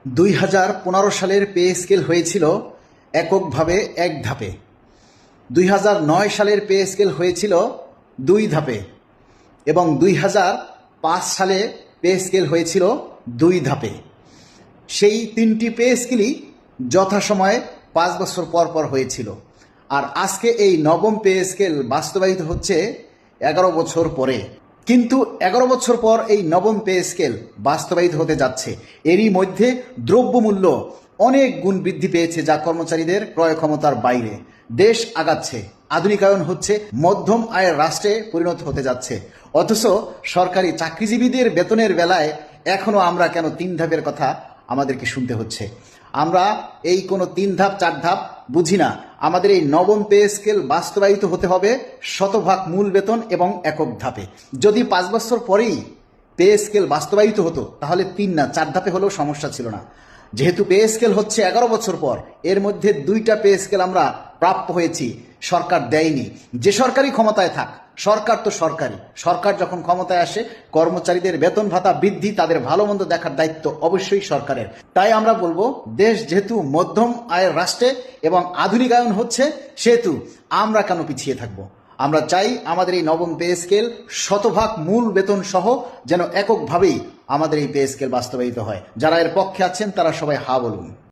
2015 সালের pay scale হয়েছিল এককভাবে এক ধাপে। 2009 সালের পে স্কেল হয়েছিল 2 ধাপে এবং 2005 সালে পে স্কেল হয়েছিল 2 ধাপে। সেই 3টি পে স্কেলই যথাসময়ে 5 বছর পর পর হয়েছিল। আর আজকে এই নবম পে স্কেল বাস্তবায়িত হচ্ছে 11 বছর পরে। কিন্তু 11 বছর পর এই নবম পে স্কেল বাস্তবায়িত হতে যাচ্ছে। এরই মধ্যে দ্রব্যমূল্য অনেক গুণ বৃদ্ধি পেয়েছে, যা কর্মচারীদের ক্রয় ক্ষমতার বাইরে। দেশ আগাচ্ছে, আধুনিকায়ন হচ্ছে, মধ্যম আয়ের রাষ্ট্রে পরিণত হতে যাচ্ছে। অথচ সরকারি চাকরিজীবীদের বেতনের বেলায় এখনো আমরা কেন 3 ধাপের কথা আমাদেরকে শুনতে হচ্ছে? আমরা এই কোনো 3 ধাপ 4 ধাপ বুঝি না। আমাদের এই নবম পে স্কেল বাস্তবায়িত হতে হবে শতভাগ মূল বেতন এবং একক ধাপে। যদি 5 বছর পরেই পে স্কেল বাস্তবায়িত হতো তাহলে 3 না 4 ধাপে হলেও সমস্যা ছিল না। যেহেতু পে স্কেল হচ্ছে 11 বছর পর, এর মধ্যে 2টা পে স্কেল আমরা প্রাপ্য হয়েছি, সরকার দেয়নি। যে সরকারি ক্ষমতায় থাক, সরকার তো সরকারি। সরকার যখন ক্ষমতায় আসে, কর্মচারীদের বেতন ভাতা বৃদ্ধি, তাদের ভালো মন্দ দেখার দায়িত্ব অবশ্যই সরকারের। তাই আমরা বলবো, দেশ যেহেতু মধ্যম আয়ের রাষ্ট্রে এবং আধুনিকায়ন হচ্ছে, সেহেতু আমরা কেন পিছিয়ে থাকবো? আমরা চাই আমাদের এই নবম পে স্কেল শতভাগ মূল বেতন সহ যেন এককভাবেই আমাদের এই পে স্কেল বাস্তবায়িত হয়। যারা এর পক্ষে আছেন তারা সবাই হা বলুন।